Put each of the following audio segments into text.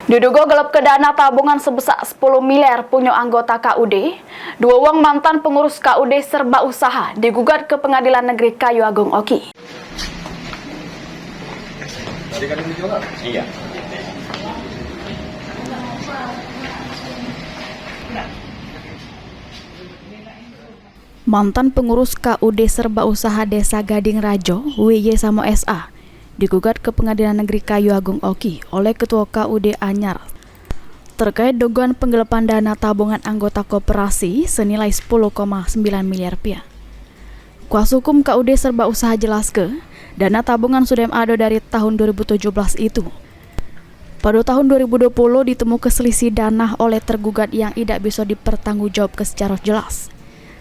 Diduga gelap ke dana tabungan sebesar 10 miliar punya anggota KUD, dua uang mantan pengurus KUD serba usaha digugat ke Pengadilan Negeri Kayu Agung Oki. Iya. Mantan pengurus KUD serba usaha Desa Gading Rajo, WY Samo SA, digugat ke Pengadilan Negeri Kayu Agung Oki oleh Ketua KUD Anyar terkait dugaan penggelapan dana tabungan anggota koperasi senilai 10,9 miliar rupiah. Kuasa hukum KUD serba usaha jelaskan, dana tabungan sudah ada dari tahun 2017 itu. Pada tahun 2020 ditemukan selisih dana oleh tergugat yang tidak bisa dipertanggungjawabkan secara jelas,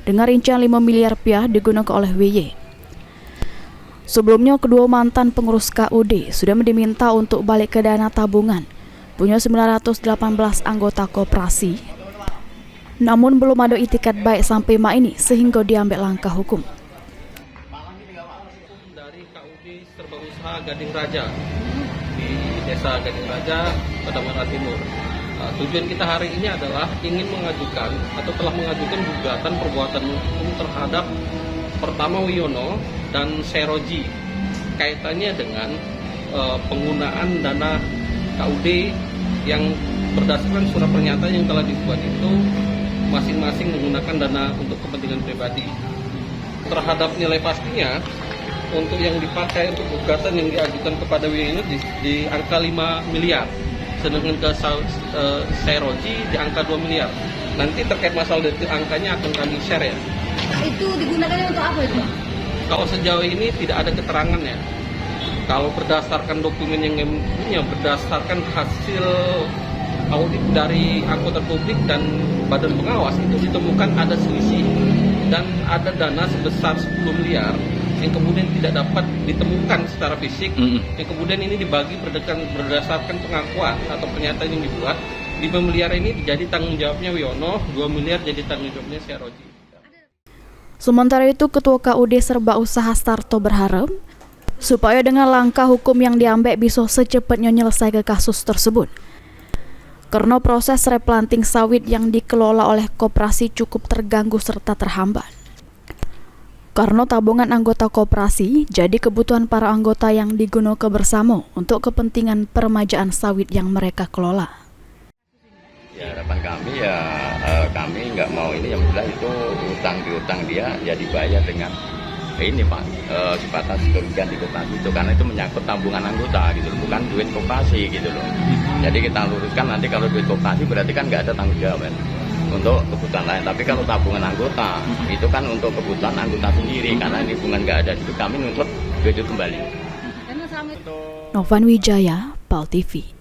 dengan rincian 5 miliar rupiah digunakan oleh WY. Sebelumnya, kedua mantan pengurus KUD sudah diminta untuk balik ke dana tabungan punya 918 anggota koperasi. Namun belum ada itikat baik sampai ini sehingga diambil langkah hukum. Dari KUD serba usaha Gading Raja di Desa Gading Raja, Padang Timur. Tujuan kita hari ini adalah ingin mengajukan atau telah mengajukan gugatan perbuatan hukum terhadap pertama Wiono dan Seroji kaitannya dengan penggunaan dana KUD yang berdasarkan surat pernyataan yang telah dibuat itu masing-masing menggunakan dana untuk kepentingan pribadi. Terhadap nilai pastinya untuk yang dipakai untuk gugatan yang diajukan kepada Wiono di angka 5 miliar, sedangkan ke Seroji di angka 2 miliar. Nanti terkait masalah detail angkanya akan kami share ya. Itu digunakan untuk apa itu? Kalau sejauh ini tidak ada keterangannya. Kalau berdasarkan dokumen yang punya, berdasarkan hasil audit dari angkutan publik dan badan pengawas, itu ditemukan ada selisih dan ada dana sebesar 10 miliar yang kemudian tidak dapat ditemukan secara fisik, yang kemudian ini dibagi berdasarkan pengakuan atau pernyataan yang dibuat. 5 miliar ini jadi tanggung jawabnya Wiono, 2 miliar jadi tanggung jawabnya Seroji. Sementara itu, Ketua KUD serba usaha Starto berharap supaya dengan langkah hukum yang diambil bisa secepatnya menyelesaikan kasus tersebut. Karena proses replanting sawit yang dikelola oleh koperasi cukup terganggu serta terhambat. Karena tabungan anggota koperasi jadi kebutuhan para anggota yang digunakan bersama untuk kepentingan peremajaan sawit yang mereka kelola. Ya, harapan kami ya kami nggak mau ini yang jelas itu utang piutang dia ya dibayar dengan ini Pak, sebatas kerugian di koperasi itu, karena itu menyangkut tabungan anggota gitu loh, bukan duit koperasi gitu loh. Jadi kita luruskan, nanti kalau duit koperasi berarti kan nggak ada tanggung jawab kan untuk kebutuhan lain. Tapi kalau tabungan anggota itu kan untuk kebutuhan anggota sendiri, karena ini hubungan nggak ada, itu kami nuntut duit itu kembali. Novan Wijaya, PAL TV.